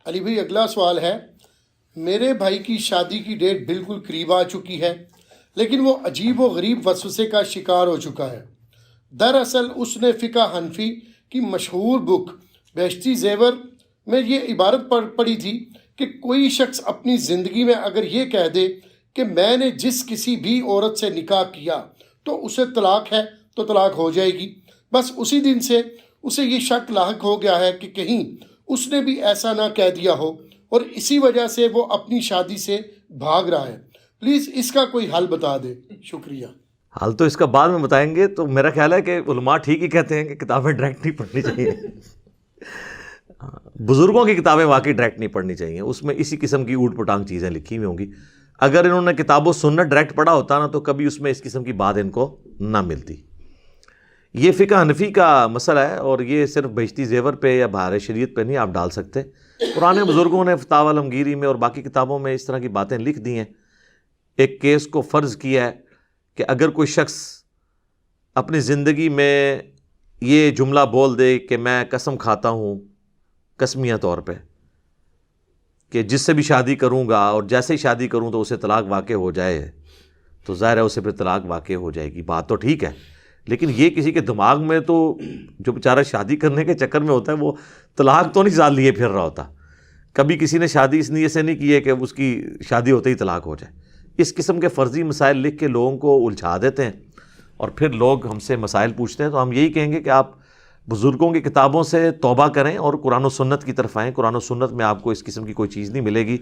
علی بھائی اگلا سوال ہے، میرے بھائی کی شادی کی ڈیٹ بالکل قریب آ چکی ہے، لیکن وہ عجیب و غریب وسوسے کا شکار ہو چکا ہے۔ دراصل اس نے فقہ حنفی کی مشہور بک بہشتی زیور میں یہ عبارت پڑھی تھی کہ کوئی شخص اپنی زندگی میں اگر یہ کہہ دے کہ میں نے جس کسی بھی عورت سے نکاح کیا تو اسے طلاق ہے تو طلاق ہو جائے گی۔ بس اسی دن سے اسے یہ شک لاحق ہو گیا ہے کہ کہیں اس نے بھی ایسا نہ کہہ دیا ہو، اور اسی وجہ سے وہ اپنی شادی سے بھاگ رہا ہے۔ پلیز اس کا کوئی حل بتا دے، شکریہ۔ حل تو اس کا بعد میں بتائیں گے۔ تو میرا خیال ہے کہ علماء ٹھیک ہی کہتے ہیں کہ کتابیں ڈائریکٹ نہیں پڑھنی چاہیے۔ بزرگوں کی کتابیں واقعی ڈائریکٹ نہیں پڑھنی چاہیے، اس میں اسی قسم کی اوٹ پٹانگ چیزیں لکھی ہوئی ہوں گی۔ اگر انہوں نے کتاب و سنت ڈائریکٹ پڑھا ہوتا نا تو کبھی اس میں اس قسم کی بات ان کو نہ ملتی۔ یہ فقہ حنفی کا مسئلہ ہے، اور یہ صرف بہشتی زیور پہ یا بہار شریعت پہ نہیں آپ ڈال سکتے۔ پرانے بزرگوں نے فتاوی علمگیری میں اور باقی کتابوں میں اس طرح کی باتیں لکھ دی ہیں۔ ایک کیس کو فرض کیا ہے کہ اگر کوئی شخص اپنی زندگی میں یہ جملہ بول دے کہ میں قسم کھاتا ہوں قسمیہ طور پہ کہ جس سے بھی شادی کروں گا اور جیسے ہی شادی کروں تو اسے طلاق واقع ہو جائے، تو ظاہر ہے اسے پھر طلاق واقع ہو جائے گی۔ بات تو ٹھیک ہے، لیکن یہ کسی کے دماغ میں تو جو بیچارہ شادی کرنے کے چکر میں ہوتا ہے وہ طلاق تو نہیں سال لیے پھر رہا ہوتا۔ کبھی کسی نے شادی اس نیت سے نہیں کی ہے کہ اس کی شادی ہوتے ہی طلاق ہو جائے۔ اس قسم کے فرضی مسائل لکھ کے لوگوں کو الجھا دیتے ہیں، اور پھر لوگ ہم سے مسائل پوچھتے ہیں۔ تو ہم یہی کہیں گے کہ آپ بزرگوں کی کتابوں سے توبہ کریں اور قرآن و سنت کی طرف آئیں۔ قرآن و سنت میں آپ کو اس قسم کی کوئی چیز نہیں ملے گی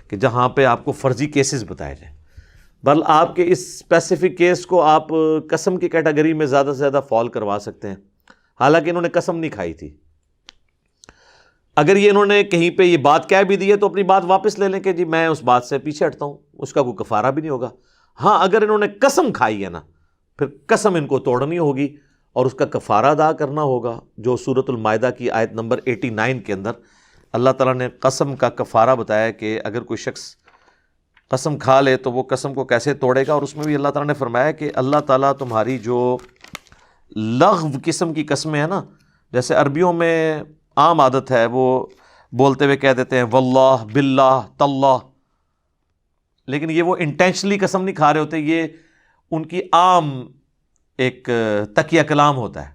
کہ جہاں پہ آپ کو فرضی کیسز بتائے جائیں، بل آپ کے اس اسپیسیفک کیس کو آپ قسم کی کیٹیگری میں زیادہ سے زیادہ فال کروا سکتے ہیں، حالانکہ انہوں نے قسم نہیں کھائی تھی۔ اگر یہ انہوں نے کہیں پہ یہ بات کہہ بھی دی ہے تو اپنی بات واپس لے لیں کہ جی میں اس بات سے پیچھے ہٹتا ہوں، اس کا کوئی کفارہ بھی نہیں ہوگا۔ ہاں اگر انہوں نے قسم کھائی ہے نا، پھر قسم ان کو توڑنی ہوگی اور اس کا کفارہ ادا کرنا ہوگا، جو سورۃ المائدہ کی آیت نمبر 89 کے اندر اللہ تعالیٰ نے قسم کا کفارہ بتایا کہ اگر کوئی شخص قسم کھا لے تو وہ قسم کو کیسے توڑے گا۔ اور اس میں بھی اللہ تعالیٰ نے فرمایا کہ اللہ تعالیٰ تمہاری جو لغو قسم کی قسمیں ہیں نا، جیسے عربیوں میں عام عادت ہے وہ بولتے ہوئے کہہ دیتے ہیں واللہ باللہ تاللہ، لیکن یہ وہ انٹینشنلی قسم نہیں کھا رہے ہوتے، یہ ان کی عام ایک تکیہ کلام ہوتا ہے۔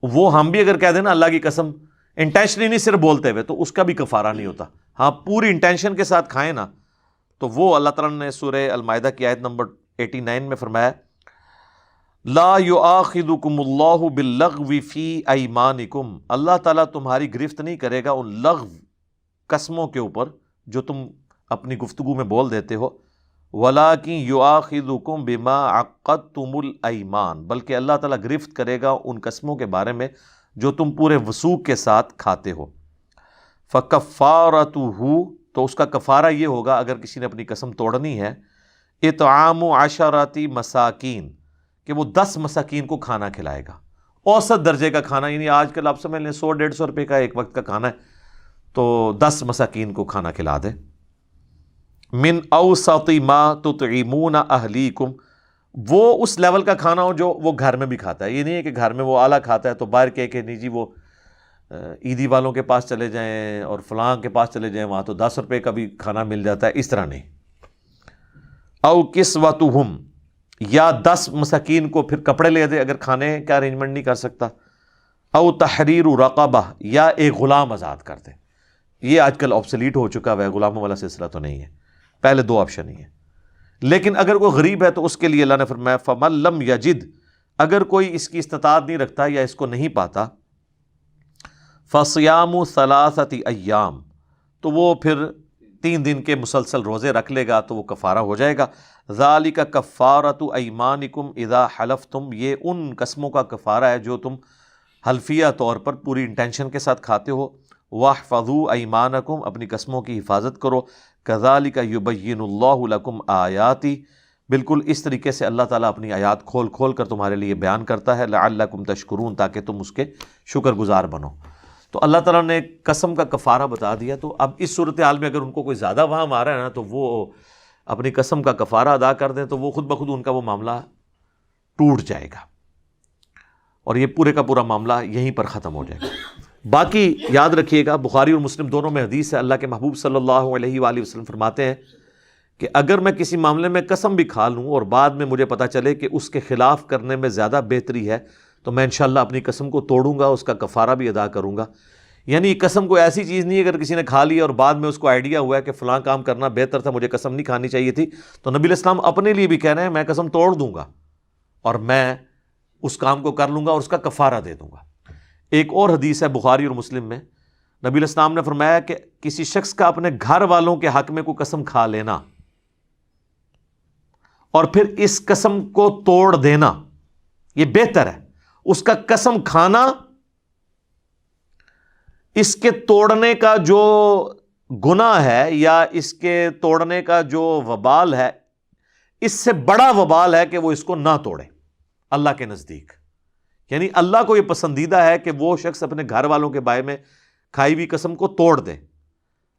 وہ ہم بھی اگر کہہ دیں نا اللہ کی قسم انٹینشنلی نہیں صرف بولتے ہوئے تو اس کا بھی کفارہ نہیں ہوتا۔ ہاں پوری انٹینشن کے ساتھ کھائیں نا تو وہ اللہ تعالیٰ نے سورہ المائدہ کی آیت نمبر 89 میں فرمایا لا یؤاخذکم اللہ باللغو فی ایمانکم، اللہ تعالیٰ تمہاری گرفت نہیں کرے گا ان لغو قسموں کے اوپر جو تم اپنی گفتگو میں بول دیتے ہو، وَلَٰكِن يُؤَاخِذُكُم بِمَا عَقَّدتُّمُ الْأَيْمَانَ، بلکہ اللہ تعالیٰ گرفت کرے گا ان قسموں کے بارے میں جو تم پورے وثوق کے ساتھ کھاتے ہو۔ فَكَفَّارَتُهُ، تو اس کا کفارہ یہ ہوگا اگر کسی نے اپنی قسم توڑنی ہے، اطعام 10 مساکین، کہ وہ 10 مساکین کو کھانا کھلائے گا، اوسط درجے کا کھانا، یعنی آج کل آپ سمجھ لیں 100-150 روپے کا ایک وقت کا کھانا ہے تو 10 مساکین کو کھانا کھلا دے۔ من اوسط ما تطعمون اہلیکم، وہ اس لیول کا کھانا ہو جو وہ گھر میں بھی کھاتا ہے۔ یہ نہیں ہے کہ گھر میں وہ اعلیٰ کھاتا ہے تو باہر کہہ کہ نہیں جی وہ عیدی والوں کے پاس چلے جائیں اور فلاں کے پاس چلے جائیں وہاں تو 10 روپے کا بھی کھانا مل جاتا ہے، اس طرح نہیں۔ او کسوتہم، یا 10 مساکین کو پھر کپڑے لے دے اگر کھانے کا ارینجمنٹ نہیں کر سکتا۔ او تحریر رقبہ، یا ایک غلام آزاد کر دے۔ یہ آج کل آبسلیٹ ہو چکا ہے، غلاموں والا سلسلہ تو نہیں ہے، پہلے 2 آپشن ہی ہیں۔ لیکن اگر کوئی غریب ہے تو اس کے لیے اللہ نے فرمایا فَمَن لَمْ يَجِدْ، اگر کوئی اس کی استطاعت نہیں رکھتا یا اس کو نہیں پاتا، فَصِيَامُ 3 ایام، تو وہ پھر 3 دن کے مسلسل روزے رکھ لے گا تو وہ کفارہ ہو جائے گا۔ ذَلِكَ كَفَّارَةُ أَيْمَانِكُمْ إِذَا حَلَفْتُمْ، یہ ان قسموں کا کفارہ ہے جو تم حلفیہ طور پر پوری انٹینشن کے ساتھ کھاتے ہو۔ وَاحْفَظُوا أَيْمَانَكُمْ، اپنی قسموں کی حفاظت کرو۔ كَذَلِكَ يُبَيِّنُ اللَّهُ لَكُمْ آيَاتِهِ، بالکل اس طریقے سے اللہ تعالیٰ اپنی آیات کھول کھول کر تمہارے لیے بیان کرتا ہے۔ لَعَلَّكُمْ تَشْكُرُونَ، تاکہ تم اس کے شکر گزار بنو۔ تو اللہ تعالیٰ نے قسم کا کفارہ بتا دیا۔ تو اب اس صورتحال میں اگر ان کو کوئی زیادہ وہم آ رہا ہے نا تو وہ اپنی قسم کا کفارہ ادا کر دیں تو وہ خود بخود ان کا وہ معاملہ ٹوٹ جائے گا اور یہ پورے کا پورا معاملہ یہیں پر ختم ہو جائے گا۔ باقی یاد رکھیے گا، بخاری اور مسلم دونوں میں حدیث ہے، اللہ کے محبوب صلی اللہ علیہ وآلہ وسلم فرماتے ہیں کہ اگر میں کسی معاملے میں قسم بھی کھا لوں اور بعد میں مجھے پتہ چلے کہ اس کے خلاف کرنے میں زیادہ بہتری ہے تو میں انشاءاللہ اپنی قسم کو توڑوں گا، اس کا کفارہ بھی ادا کروں گا۔ یعنی قسم کوئی ایسی چیز نہیں ہے اگر کسی نے کھا لی اور بعد میں اس کو آئیڈیا ہوا ہے کہ فلاں کام کرنا بہتر تھا، مجھے قسم نہیں کھانی چاہیے تھی، تو نبی علیہ السلام اپنے لیے بھی کہہ رہے ہیں میں قسم توڑ دوں گا اور میں اس کام کو کر لوں گا اور اس کا کفارہ دے دوں گا۔ ایک اور حدیث ہے بخاری اور مسلم میں، نبی علیہ السلام نے فرمایا کہ کسی شخص کا اپنے گھر والوں کے حق میں کوئی قسم کھا لینا اور پھر اس قسم کو توڑ دینا یہ بہتر ہے۔ اس کا قسم کھانا، اس کے توڑنے کا جو گناہ ہے یا اس کے توڑنے کا جو وبال ہے، اس سے بڑا وبال ہے کہ وہ اس کو نہ توڑے اللہ کے نزدیک۔ یعنی اللہ کو یہ پسندیدہ ہے کہ وہ شخص اپنے گھر والوں کے بارے میں کھائی ہوئی قسم کو توڑ دے۔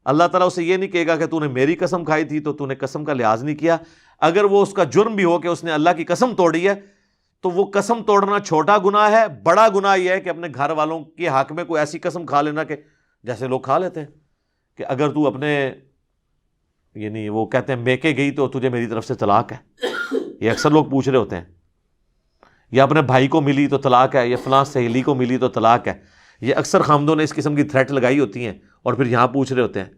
اللہ تعالیٰ اسے یہ نہیں کہے گا کہ تو نے میری قسم کھائی تھی تو تو نے قسم کا لحاظ نہیں کیا۔ اگر وہ اس کا جرم بھی ہو کہ اس نے اللہ کی قسم توڑی ہے تو وہ قسم توڑنا چھوٹا گناہ ہے، بڑا گناہ یہ ہے کہ اپنے گھر والوں کے حق میں کوئی ایسی قسم کھا لینا کہ جیسے لوگ کھا لیتے ہیں کہ اگر تو اپنے یعنی وہ کہتے ہیں میکے گئی تو تجھے میری طرف سے طلاق ہے، یہ اکثر لوگ پوچھ رہے ہوتے ہیں، یا اپنے بھائی کو ملی تو طلاق ہے، یا فلاں سہیلی کو ملی تو طلاق ہے۔ یہ اکثر خامدوں نے اس قسم کی تھریٹ لگائی ہوتی ہیں اور پھر یہاں پوچھ رہے ہوتے ہیں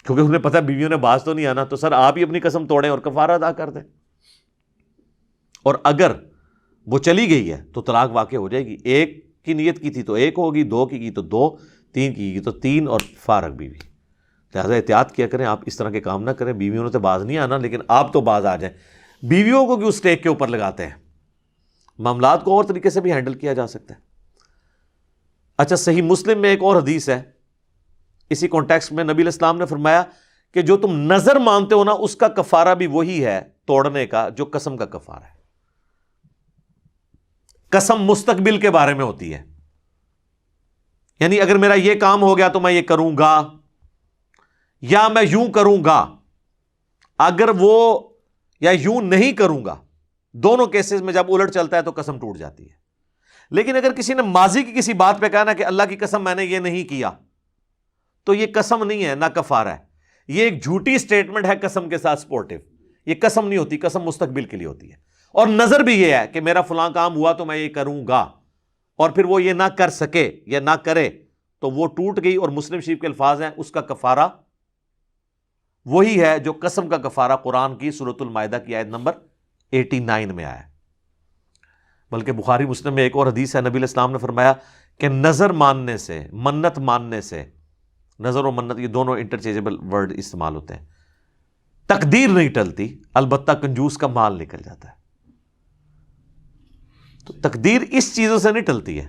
کیونکہ انہیں پتہ ہے بیویوں نے باز تو نہیں آنا، تو سر آپ ہی اپنی قسم توڑیں اور کفارہ ادا کر دیں، اور اگر وہ چلی گئی ہے تو طلاق واقع ہو جائے گی۔ ایک کی نیت کی تھی تو ایک ہوگی، دو کی تو دو، تین کی تو تین، اور فارغ بیوی۔ لہٰذا احتیاط کیا کریں، آپ اس طرح کے کام نہ کریں۔ بیویوں نے تو باز نہیں آنا لیکن آپ تو باز آ جائیں۔ بیویوں کو کیوں اسٹیک کے اوپر لگاتے ہیں؟ معاملات کو اور طریقے سے بھی ہینڈل کیا جا سکتا ہے۔ اچھا، صحیح مسلم میں ایک اور حدیث ہے اسی کانٹیکسٹ میں، نبی علیہ السلام نے فرمایا کہ جو تم نظر مانتے ہو نا اس کا کفارہ بھی وہی ہے توڑنے کا جو قسم کا کفارہ ہے۔ قسم مستقبل کے بارے میں ہوتی ہے، یعنی اگر میرا یہ کام ہو گیا تو میں یہ کروں گا یا میں یوں کروں گا، اگر وہ یا یوں نہیں کروں گا، دونوں کیسز میں جب الٹ چلتا ہے تو قسم ٹوٹ جاتی ہے۔ لیکن اگر کسی نے ماضی کی کسی بات پہ کہا نا کہ اللہ کی قسم میں نے یہ نہیں کیا، تو یہ قسم نہیں ہے، نہ کفارہ ہے، یہ ایک جھوٹی سٹیٹمنٹ ہے قسم کے ساتھ سپورٹیو۔ یہ قسم نہیں ہوتی، قسم مستقبل کے لیے ہوتی ہے۔ اور نظر بھی یہ ہے کہ میرا فلاں کام ہوا تو میں یہ کروں گا، اور پھر وہ یہ نہ کر سکے یا نہ کرے تو وہ ٹوٹ گئی، اور مسلم شریف کے الفاظ ہیں اس کا کفارہ وہی ہے جو قسم کا کفارہ قرآن کی سورۃ المائدہ کی آیت نمبر 89 میں آیا ہے۔ بلکہ بخاری مسلم میں ایک اور حدیث ہے، نبی علیہ السلام نے فرمایا کہ نظر ماننے سے، منت ماننے سے، نظر و منت یہ دونوں انٹرچینجبل ورڈ استعمال ہوتے ہیں، تقدیر نہیں ٹلتی، البتہ کنجوس کا مال نکل جاتا ہے۔ تو تقدیر اس چیزوں سے نہیں ٹلتی ہے۔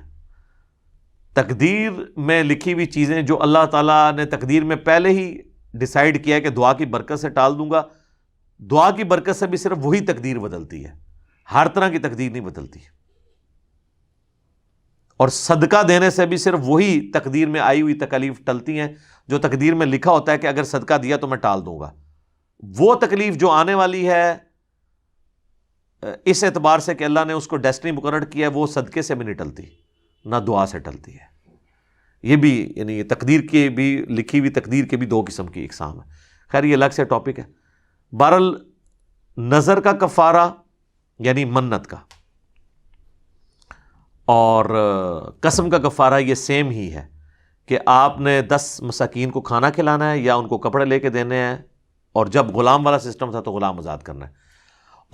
تقدیر میں لکھی ہوئی چیزیں جو اللہ تعالیٰ نے تقدیر میں پہلے ہی ڈیسائیڈ کیا ہے کہ دعا کی برکت سے ٹال دوں گا، دعا کی برکت سے بھی صرف وہی تقدیر بدلتی ہے، ہر طرح کی تقدیر نہیں بدلتی۔ اور صدقہ دینے سے بھی صرف وہی تقدیر میں آئی ہوئی تکالیف ٹلتی ہیں جو تقدیر میں لکھا ہوتا ہے کہ اگر صدقہ دیا تو میں ٹال دوں گا۔ وہ تکلیف جو آنے والی ہے اس اعتبار سے کہ اللہ نے اس کو ڈیسٹنی مقرر کیا ہے، وہ صدقے سے بھی نہیں ٹلتی، نہ دعا سے ٹلتی ہے۔ یہ بھی یعنی تقدیر کی بھی لکھی ہوئی تقدیر کے بھی دو قسم کی اقسام ہے۔ خیر یہ الگ سے ٹاپک ہے۔ بہرحال نظر کا کفارہ یعنی منت کا اور قسم کا کفارہ یہ سیم ہی ہے کہ آپ نے 10 مساکین کو کھانا کھلانا ہے یا ان کو کپڑے لے کے دینے ہیں، اور جب غلام والا سسٹم تھا تو غلام آزاد کرنا ہے،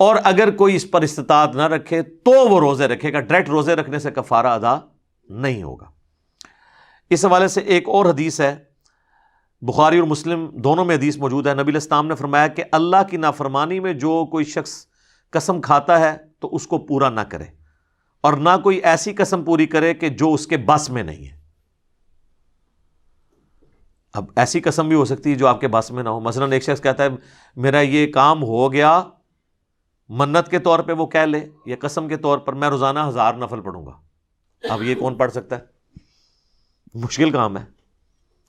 اور اگر کوئی اس پر استطاعت نہ رکھے تو وہ روزے رکھے گا، ڈائریکٹ روزے رکھنے سے کفارہ ادا نہیں ہوگا۔ اس حوالے سے ایک اور حدیث ہے، بخاری اور مسلم دونوں میں حدیث موجود ہے، نبی علیہ السلام نے فرمایا کہ اللہ کی نافرمانی میں جو کوئی شخص قسم کھاتا ہے تو اس کو پورا نہ کرے، اور نہ کوئی ایسی قسم پوری کرے کہ جو اس کے بس میں نہیں ہے۔ اب ایسی قسم بھی ہو سکتی ہے جو آپ کے بس میں نہ ہو، مثلا ایک شخص کہتا ہے میرا یہ کام ہو گیا، منت کے طور پہ وہ کہہ لے یا قسم کے طور پر میں روزانہ 1000 نفل پڑھوں گا۔ اب یہ کون پڑھ سکتا ہے؟ مشکل کام ہے۔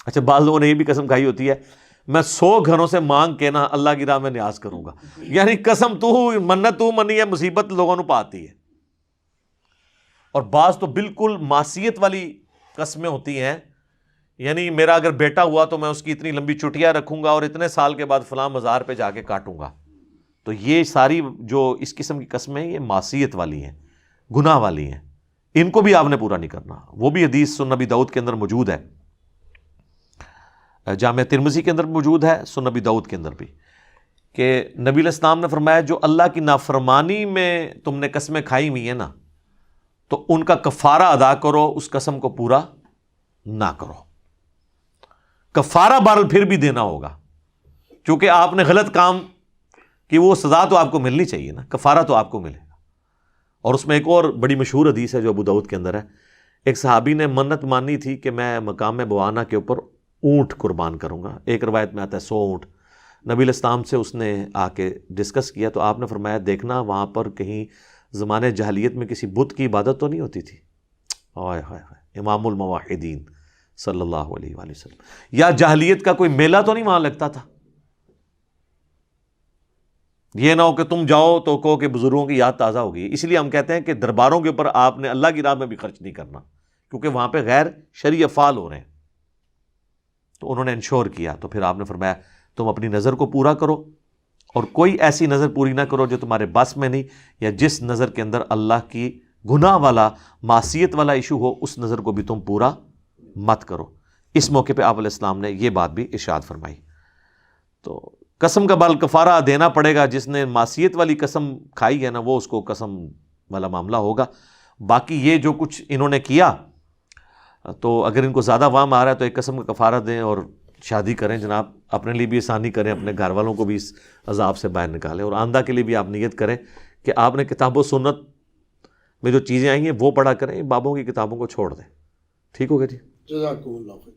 اچھا، بعض لوگوں نے یہ بھی قسم کھائی ہوتی ہے میں 100 گھروں سے مانگ کے نا اللہ کی راہ میں نیاز کروں گا، یعنی قسم تو منت تو منی ہے، مصیبت لوگوں نے پاتی ہے۔ اور بعض تو بالکل معصیت والی قسمیں ہوتی ہیں، یعنی میرا اگر بیٹا ہوا تو میں اس کی اتنی لمبی چٹیاں رکھوں گا اور اتنے سال کے بعد فلاں مزار پہ جا کے کاٹوں گا، تو یہ ساری جو اس قسم کی قسمیں یہ معصیت والی ہیں، گناہ والی ہیں، ان کو بھی آپ نے پورا نہیں کرنا۔ وہ بھی حدیث سنن نبی داؤد کے اندر موجود ہے، جامع ترمذی کے اندر موجود ہے، سنن نبی داؤد کے اندر بھی، کہ نبی علیہ السلام نے فرمایا جو اللہ کی نافرمانی میں تم نے قسمیں کھائی ہوئی ہیں نا، تو ان کا کفارہ ادا کرو، اس قسم کو پورا نہ کرو۔ کفارہ بہرحال پھر بھی دینا ہوگا، کیونکہ آپ نے غلط کام کی، وہ سزا تو آپ کو ملنی چاہیے نا، کفارہ تو آپ کو ملے گا۔ اور اس میں ایک اور بڑی مشہور حدیث ہے جو ابو داؤد کے اندر ہے، ایک صحابی نے منت مانی تھی کہ میں مقام بوانا کے اوپر اونٹ قربان کروں گا، ایک روایت میں آتا ہے 100 اونٹ۔ نبی علیہ السلام سے اس نے آ کے ڈسکس کیا تو آپ نے فرمایا دیکھنا وہاں پر کہیں زمانے جاہلیت میں کسی بت کی عبادت تو نہیں ہوتی تھی۔ ہائے ہائے ہائے، امام الموحدین صلی اللہ علیہ وآلہ وسلم، یا جاہلیت کا کوئی میلہ تو نہیں وہاں لگتا تھا؟ یہ نہ ہو کہ تم جاؤ تو کہو کہ بزرگوں کی یاد تازہ ہو گئی۔ اس لیے ہم کہتے ہیں کہ درباروں کے اوپر آپ نے اللہ کی راہ میں بھی خرچ نہیں کرنا، کیونکہ وہاں پہ غیر شرعی افعال ہو رہے ہیں۔ تو انہوں نے انشور کیا، تو پھر آپ نے فرمایا تم اپنی نظر کو پورا کرو، اور کوئی ایسی نظر پوری نہ کرو جو تمہارے بس میں نہیں، یا جس نظر کے اندر اللہ کی گناہ والا معصیت والا ایشو ہو، اس نظر کو بھی تم پورا مت کرو۔ اس موقع پہ آپ علیہ السلام نے یہ بات بھی ارشاد فرمائی۔ تو قسم کا بال کفارہ دینا پڑے گا، جس نے معصیت والی قسم کھائی ہے نا، وہ اس کو قسم والا معاملہ ہوگا۔ باقی یہ جو کچھ انہوں نے کیا، تو اگر ان کو زیادہ وام آ رہا ہے تو ایک قسم کا کفارہ دیں اور شادی کریں جناب، اپنے لیے بھی آسانی کریں، اپنے گھر والوں کو بھی اس عذاب سے باہر نکالیں، اور آندہ کے لیے بھی آپ نیت کریں کہ آپ نے کتاب و سنت میں جو چیزیں آئی ہیں وہ پڑھا کریں، بابوں کی کتابوں کو چھوڑ دیں۔ ٹھیک ہوگا جی؟ جزاکم اللہ خیر۔